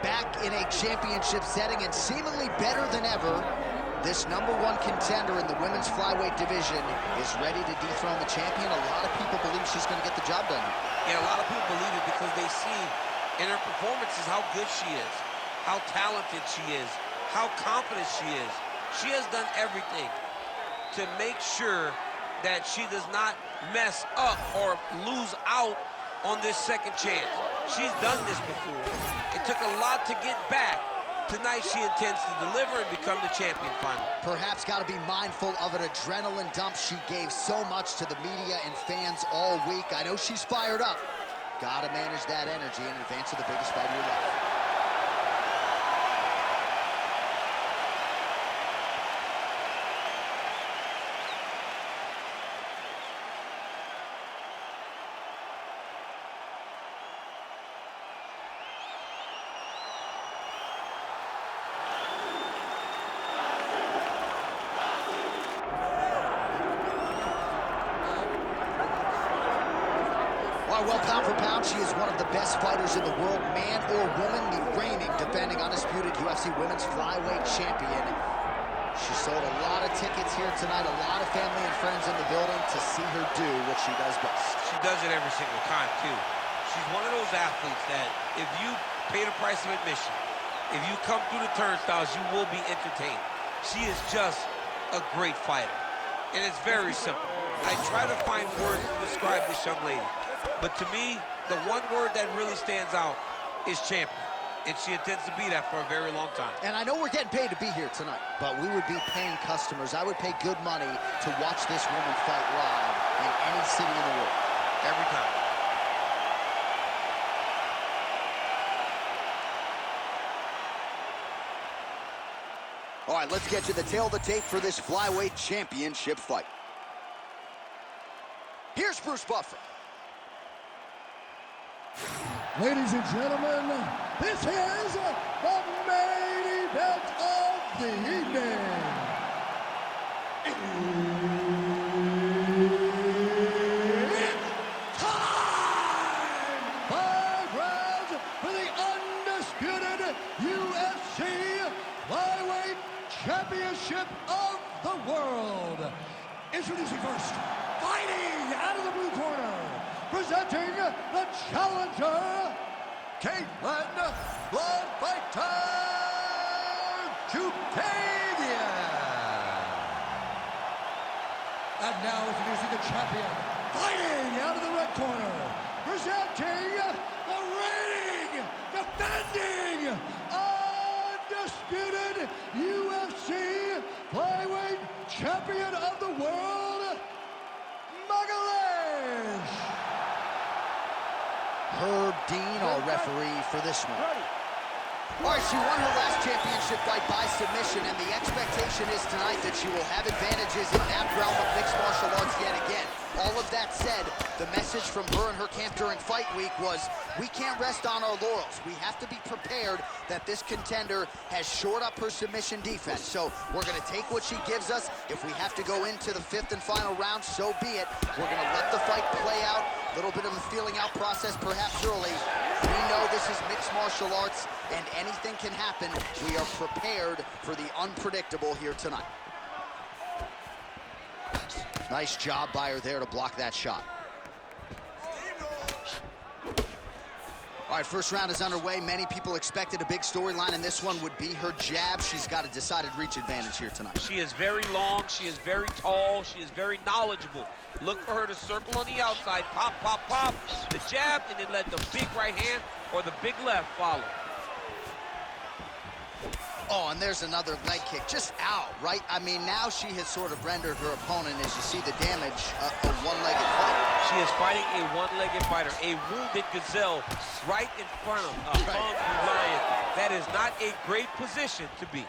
Back in a championship setting and seemingly better than ever, this #1 contender in the women's flyweight division is ready to dethrone the champion. A lot of people believe she's going to get the job done. Yeah, a lot of people believe it because they see in her performances how good she is, how talented she is, how confident she is. She has done everything to make sure that she does not mess up or lose out on this second chance. She's done this before. It took a lot to get back. Tonight she intends to deliver and become the champion finally. Perhaps got to be mindful of an adrenaline dump. She gave so much to the media and fans all week. I know she's fired up. Got to manage that energy in advance of the biggest fight of your life. Well, pound for pound, she is one of the best fighters in the world, man or woman, the reigning, defending, undisputed UFC Women's Flyweight Champion. She sold a lot of tickets here tonight, a lot of family and friends in the building to see her do what she does best. She does it every single time, too. She's one of those athletes that if you pay the price of admission, if you come through the turnstiles, you will be entertained. She is just a great fighter, and it's very simple. I try to find words to describe this young lady. But to me, the one word that really stands out is champion. And she intends to be that for a very long time. And I know we're getting paid to be here tonight, but we would be paying customers. I would pay good money to watch this woman fight live in any city in the world. Every time. All right, let's get you the tail of the tape for this flyweight championship fight. Here's Bruce Buffer. Ladies and gentlemen, this is the main event of the evening. It's time! 5 rounds for the undisputed UFC Flyweight Championship of the world. Introducing first, fighting out of the blue corner, presenting the challenger, Caitlin Blood Fighter Chukavia. And now introducing the champion, fighting out of the red corner, presenting the reigning, defending, undisputed UFC Flyweight Champion of the world, Magalish. Herb Dean, our referee for this one. All right, she won her last championship fight by submission, and the expectation is tonight that she will have advantages in that realm of mixed martial arts yet again. All of that said, the message from her and her camp during fight week was, we can't rest on our laurels. We have to be prepared that this contender has shored up her submission defense. So we're going to take what she gives us. If we have to go into the 5th and final round, so be it. We're going to let the fight play out. A little bit of a feeling out process perhaps early. We know this is mixed martial arts and anything can happen. We are prepared for the unpredictable here tonight. Nice job by her there to block that shot. All right, first round is underway. Many people expected a big storyline, and this one would be her jab. She's got a decided reach advantage here tonight. She is very long, she is very tall, she is very knowledgeable. Look for her to circle on the outside, pop, pop, pop, the jab, and then let the big right hand or the big left follow. Oh, and there's another leg kick, just out, right? I mean, now she has sort of rendered her opponent, as you see the damage, a one-legged fighter. She is fighting a one-legged fighter, a wounded gazelle right in front of a hungry lion. That is not a great position to be.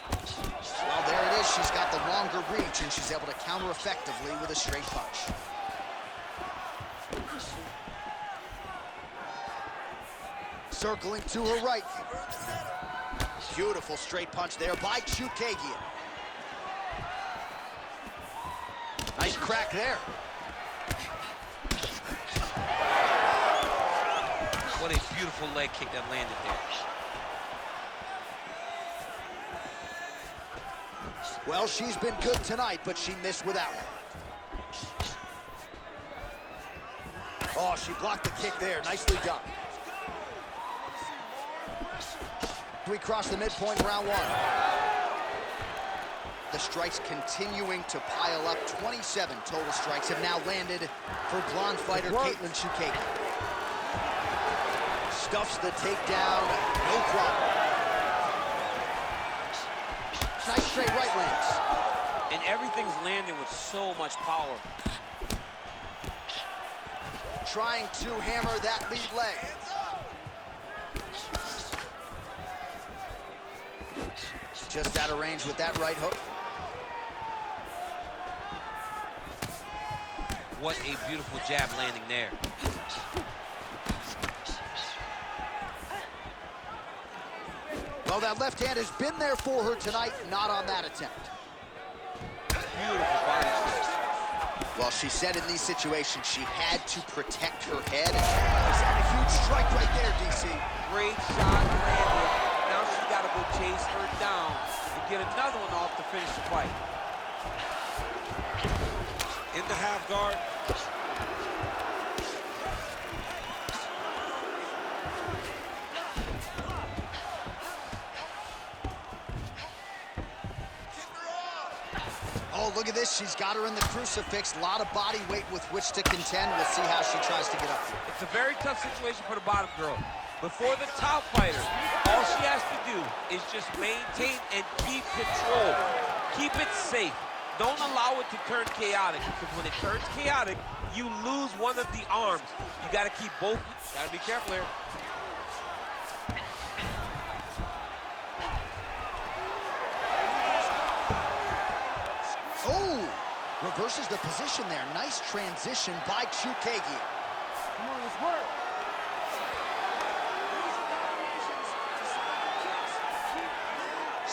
Well, there it is. She's got the longer reach, and she's able to counter effectively with a straight punch. Circling to her right. Beautiful straight punch there by Chukavia. Nice crack there. What a beautiful leg kick that landed there. Well, she's been good tonight, but she missed without it. Oh, she blocked the kick there. Nicely done. We cross the midpoint in round one. The strikes continuing to pile up. 27 total strikes have now landed for blonde fighter Katlyn Chookagian. Stuffs the takedown, no problem. Nice straight right lands. And everything's landing with so much power. Trying to hammer that lead leg. Just out of range with that right hook. What a beautiful jab landing there. Well, that left hand has been there for her tonight, not on that attempt. Beautiful body shots. Well, she said in these situations she had to protect her head. And a huge strike right there, DC. Great shot landed. Now she's got to go chase her down and get another one off to finish the fight. In the half guard. Oh, look at this. She's got her in the crucifix. A lot of body weight with which to contend. We'll see how she tries to get up here. It's a very tough situation for the bottom girl. Before the top fighter, all she has to do is just maintain and keep control. Keep it safe. Don't allow it to turn chaotic, because when it turns chaotic, you lose one of the arms. You got to keep both. Got to be careful here. Oh, reverses the position there. Nice transition by Chookagian. Come on, let's work.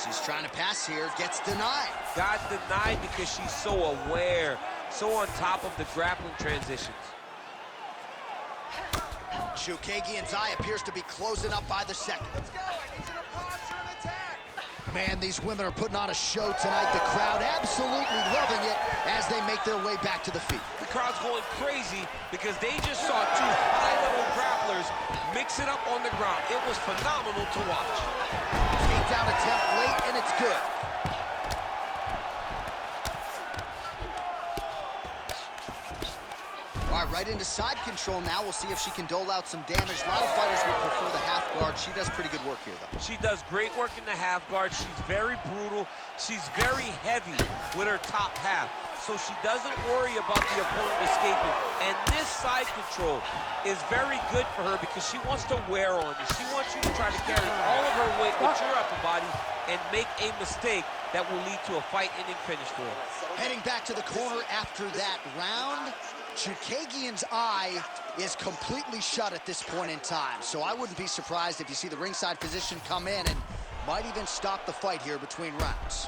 She's trying to pass here, gets denied. Got denied because she's so aware, so on top of the grappling transitions. Chookagian's eye appears to be closing up by the second. Let's go. I need you to posture and attack. Man, these women are putting on a show tonight. The crowd absolutely loving it as they make their way back to the feet. The crowd's going crazy because they just saw two high-level grapplers mix it up on the ground. It was phenomenal to watch. Takedown attempt late, and it's good. All right, right into side control now. We'll see if she can dole out some damage. A lot of fighters would prefer the half guard. She does pretty good work here, though. She does great work in the half guard. She's very brutal. She's very heavy with her top half, so she doesn't worry about the opponent escaping. And this side control is very good for her because she wants to wear on you. She wants you to try to carry all of her weight with your upper body and make a mistake that will lead to a fight-ending finish for her. Heading back to the corner after that round, Chookagian's eye is completely shut at this point in time, so I wouldn't be surprised if you see the ringside physician come in and might even stop the fight here between rounds.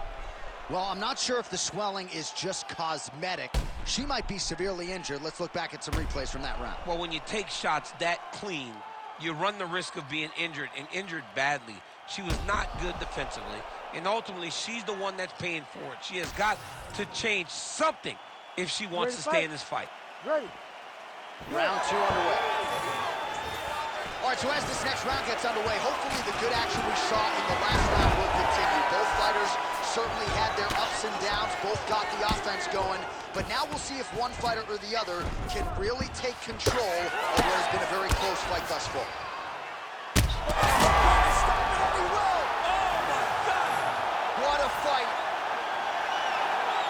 Well, I'm not sure if the swelling is just cosmetic. She might be severely injured. Let's look back at some replays from that round. Well, when you take shots that clean, you run the risk of being injured, and injured badly. She was not good defensively, and ultimately, she's the one that's paying for it. She has got to change something if she wants to stay in this fight. Ready. Round two underway. All right, so as this next round gets underway, hopefully the good action we saw in the last round will continue. Both fighters certainly had their ups and downs, both got the offense going, but now we'll see if one fighter or the other can really take control of what has been a very close fight thus far. What a fight.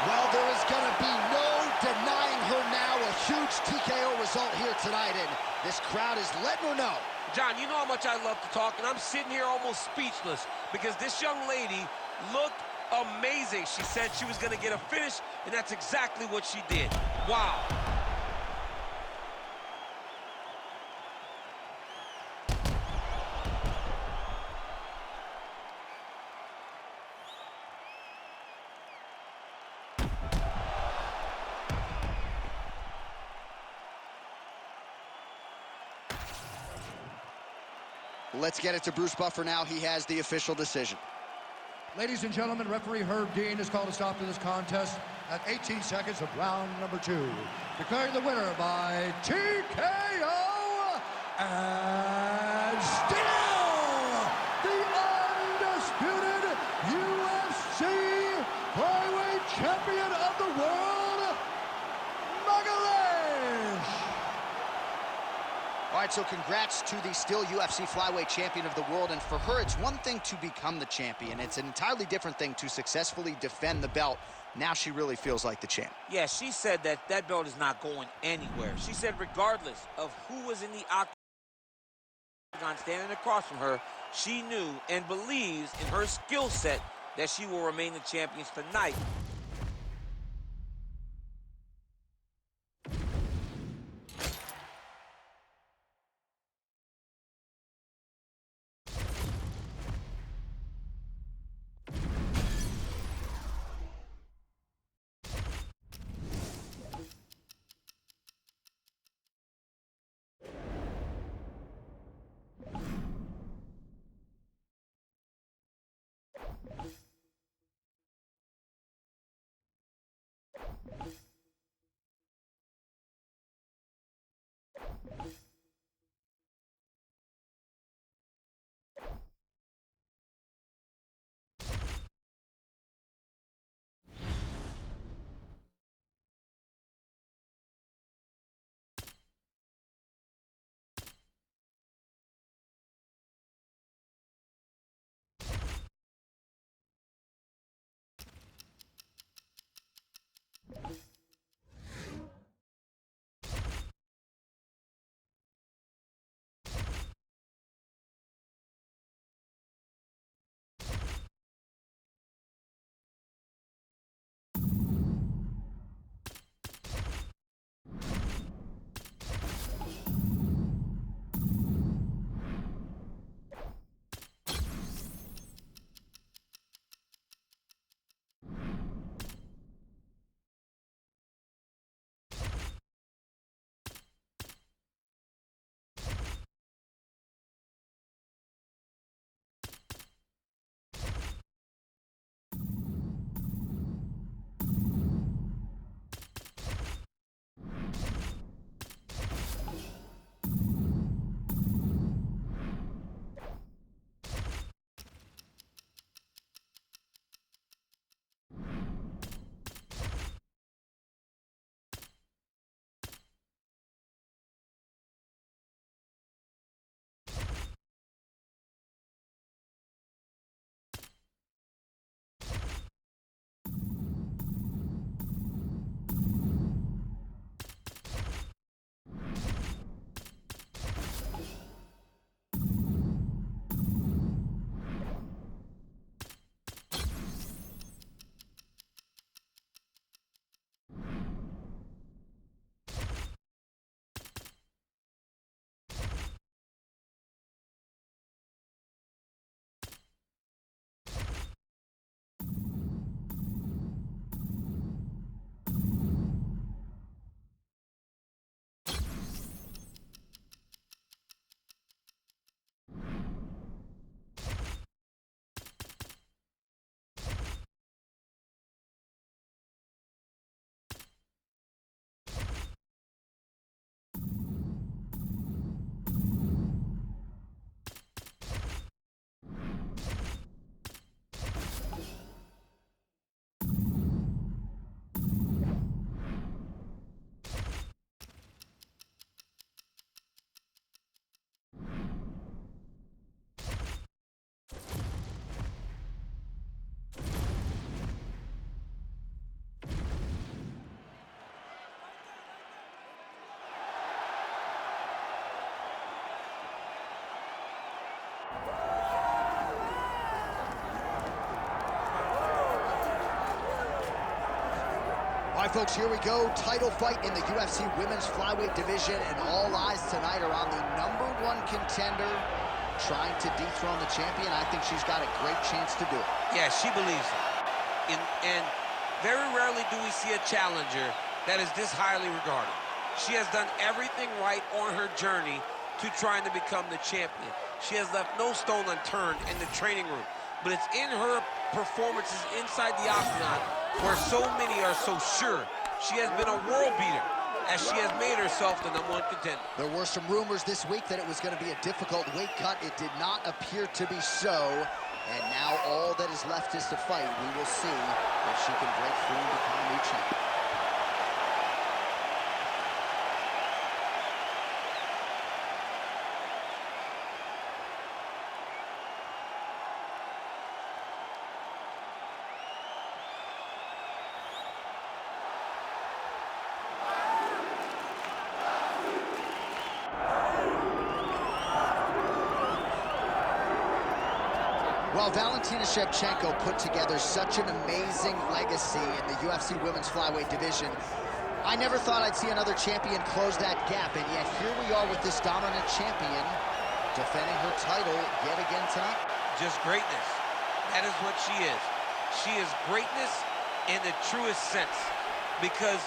Well, there is going to be no denying her now. A huge TKO result here tonight, and this crowd is letting her know. John, you know how much I love to talk, and I'm sitting here almost speechless because this young lady looked amazing. She said she was going to get a finish, and that's exactly what she did. Wow. Let's get it to Bruce Buffer now. He has the official decision. Ladies and gentlemen, referee Herb Dean has called a stop to this contest at 18 seconds of round number 2. Declaring the winner by TKO and still the undisputed UFC flyweight champion of the world, Magalish. All right, so congrats to the still UFC flyweight champion of the world. And for her, it's one thing to become the champion. It's an entirely different thing to successfully defend the belt. Now she really feels like the champ. Yeah, she said that that belt is not going anywhere. She said regardless of who was in the octagon standing across from her, she knew and believes in her skill set that she will remain the champion tonight. All right, folks, here we go. Title fight in the UFC Women's Flyweight Division, and all eyes tonight are on the #1 contender trying to dethrone the champion. I think she's got a great chance to do it. Yeah, she believes it. And very rarely do we see a challenger that is this highly regarded. She has done everything right on her journey to trying to become the champion. She has left no stone unturned in the training room. But it's in her performances inside the octagon where so many are so sure she has been a world beater, as she has made herself the #1 contender. There were some rumors this week that it was going to be a difficult weight cut. It did not appear to be so. And now all that is left is to fight. We will see if she can break through and become a new champion. While Valentina Shevchenko put together such an amazing legacy in the UFC Women's Flyweight division, I never thought I'd see another champion close that gap, and yet here we are with this dominant champion defending her title yet again tonight. Just greatness. That is what she is. She is greatness in the truest sense, because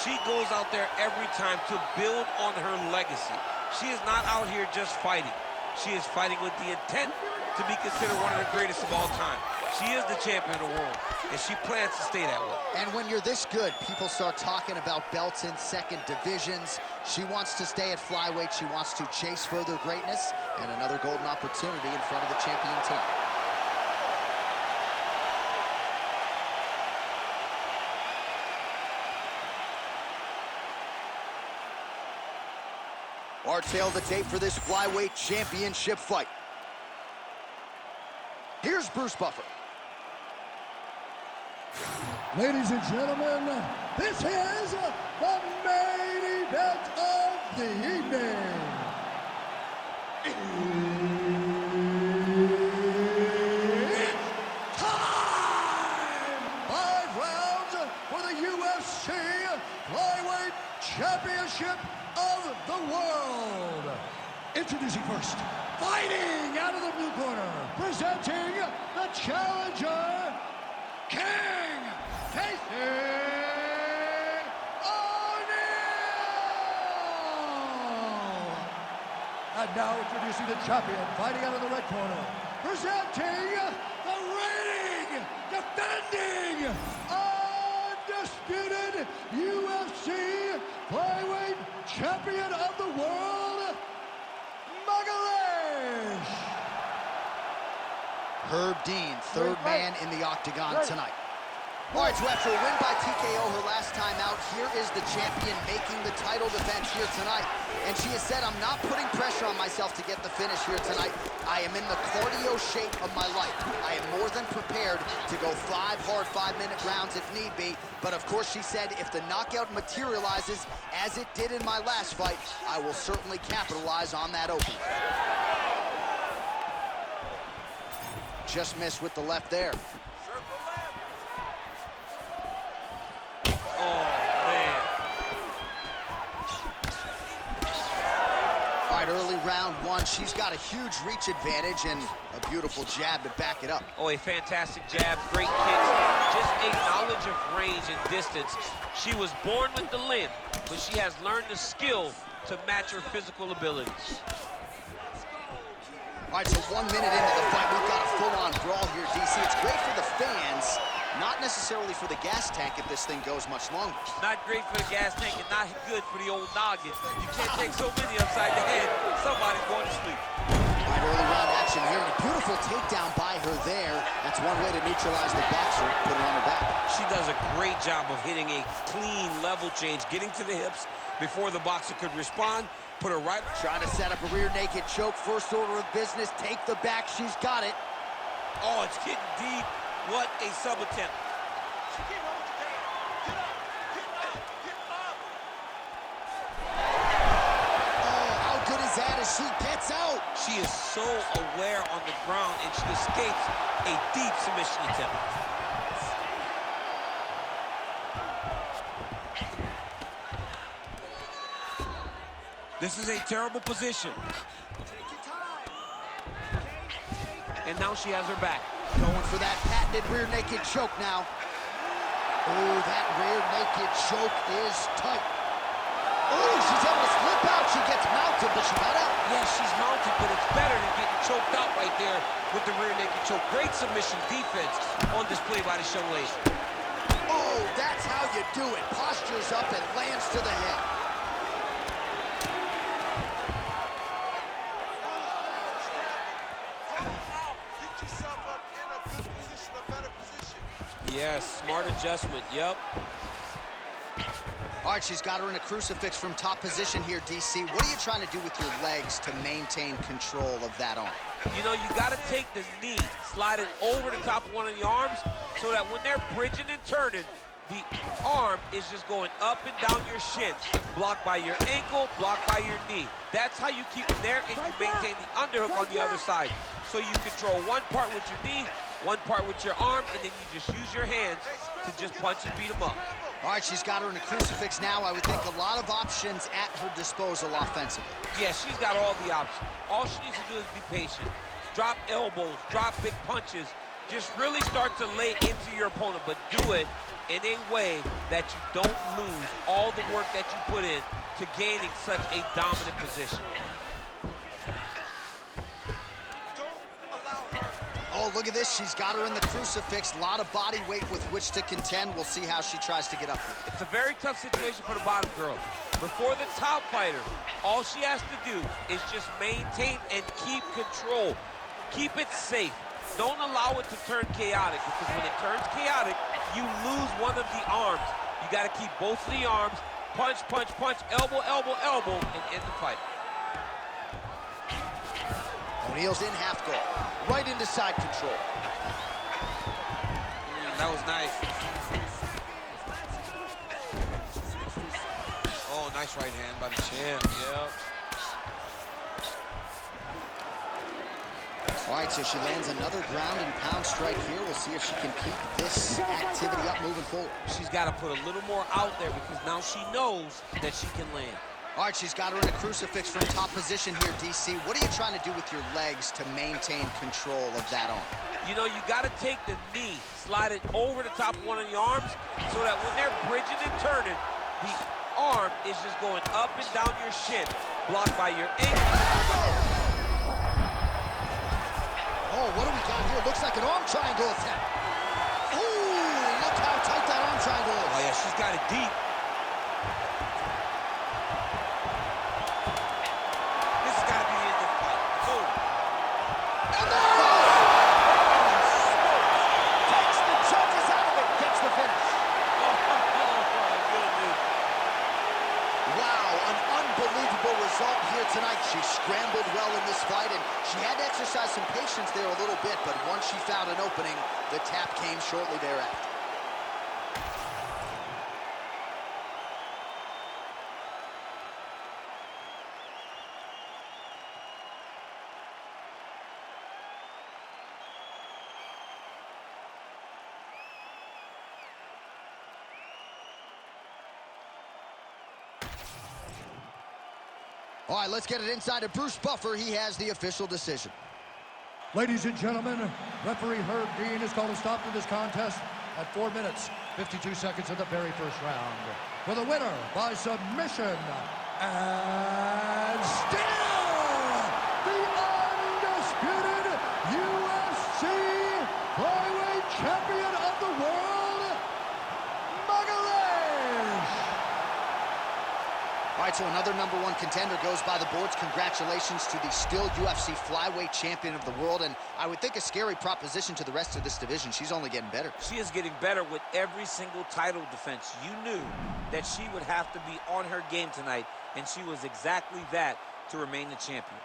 she goes out there every time to build on her legacy. She is not out here just fighting. She is fighting with the intent to be considered one of the greatest of all time. She is the champion of the world, and she plans to stay that way. And when you're this good, people start talking about belts in second divisions. She wants to stay at flyweight. She wants to chase further greatness, and another golden opportunity in front of the champion tonight. Our tail of the tape for this flyweight championship fight. Here's Bruce Buffer. Ladies and gentlemen, this is the main event of the evening. It's time! 5 rounds for the UFC Flyweight Championship of the World. Introducing first, fighting out of the blue corner, presenting the challenger, King Casey O'Neal! And now introducing the champion, fighting out of the red corner, presenting the reigning, defending, undisputed UFC Flyweight Champion of the World, Herb Dean, third man in the octagon tonight. All right, so after a win by TKO her last time out, here is the champion making the title defense here tonight. And she has said, I'm not putting pressure on myself to get the finish here tonight. I am in the cardio shape of my life. I am more than prepared to go 5 hard 5-minute rounds if need be. But of course, she said, if the knockout materializes as it did in my last fight, I will certainly capitalize on that opening. Just missed with the left there. Oh, man. All right, early round 1. She's got a huge reach advantage and a beautiful jab to back it up. Oh, a fantastic jab, great kicks, just a knowledge of range and distance. She was born with the limb, but she has learned the skill to match her physical abilities. All right, so 1 minute into the fight, we've got a full-on brawl here, DC. It's great for the fans, not necessarily for the gas tank if this thing goes much longer. Not great for the gas tank and not good for the old noggin. You can't take so many upside the head. Somebody's going to sleep. All right, early round action here, and a beautiful takedown by her there. That's one way to neutralize the boxer, put her on her back. She does a great job of hitting a clean level change, getting to the hips before the boxer could respond. Put her right. Trying to set up a rear naked choke. First order of business. Take the back. She's got it. Oh, it's getting deep. What a sub attempt. Oh, how good is that as she gets out? She is so aware on the ground, and she escapes a deep submission attempt. This is a terrible position. And now she has her back. Going for that patented rear naked choke now. Oh, that rear naked choke is tight. Oh, she's able to slip out. She gets mounted, but she got out. Yes, she's mounted, but it's better than getting choked out right there with the rear naked choke. Great submission defense on display by this young lady. Oh, that's how you do it. Postures up and lands to the head. Yes, smart adjustment, yep. All right, she's got her in a crucifix from top position here, DC. What are you trying to do with your legs to maintain control of that arm? You know, you got to take the knee, slide it over the top of one of the arms so that when they're bridging and turning, the arm is just going up and down your shins, blocked by your ankle, blocked by your knee. That's how you keep them there, and you maintain the underhook on the other side. So you control one part with your knee, one part with your arm, and then you just use your hands to just punch and beat them up. All right, she's got her in a crucifix now. I would think a lot of options at her disposal offensively. Yeah, she's got all the options. All she needs to do is be patient. Drop elbows, drop big punches. Just really start to lay into your opponent, but do it in a way that you don't lose all the work that you put in to gaining such a dominant position. Oh, look at this. She's got her in the crucifix. A lot of body weight with which to contend. We'll see how she tries to get up here. It's a very tough situation for the bottom girl. Before the top fighter, all she has to do is just maintain and keep control. Keep it safe. Don't allow it to turn chaotic, because when it turns chaotic, you lose one of the arms. You got to keep both of the arms, punch, punch, punch, elbow, elbow, elbow, and end the fight. O'Neal's in half guard, right into side control. That was nice. Oh, nice right hand by the champ, yeah. All right, so she lands another ground and pound strike here. We'll see if she can keep this activity up moving forward. She's got to put a little more out there, because now she knows that she can land. All right, she's got her in a crucifix from top position here, DC. What are you trying to do with your legs to maintain control of that arm? You know, you got to take the knee, slide it over the top of one of the arms so that when they're bridging and turning, the arm is just going up and down your shin, blocked by your ankle. Oh, what do we got here? Looks like an arm triangle attempt. Ooh, look how tight that arm triangle is. Oh, yeah, she's got it deep. This has got to be the end of the fight. Boom. And there it is! Takes the judges out of it, gets the finish. Oh, goodness. Wow, an unbelievable result here tonight. She scrambled well in this fight, and she had to exercise some patience there a little bit, but once she found an opening, the tap came shortly thereafter. All right, let's get it inside of Bruce Buffer. He has the official decision. Ladies and gentlemen, referee Herb Dean has called a stop to this contest at 4 minutes, 52 seconds of the very first round. For the winner by submission, and still the undisputed UFC flyweight champion of the world, All right, so another #1 contender goes by the boards. Congratulations to the still UFC flyweight champion of the world, and I would think a scary proposition to the rest of this division. She's only getting better. She is getting better with every single title defense. You knew that she would have to be on her game tonight, and she was exactly that to remain the champion.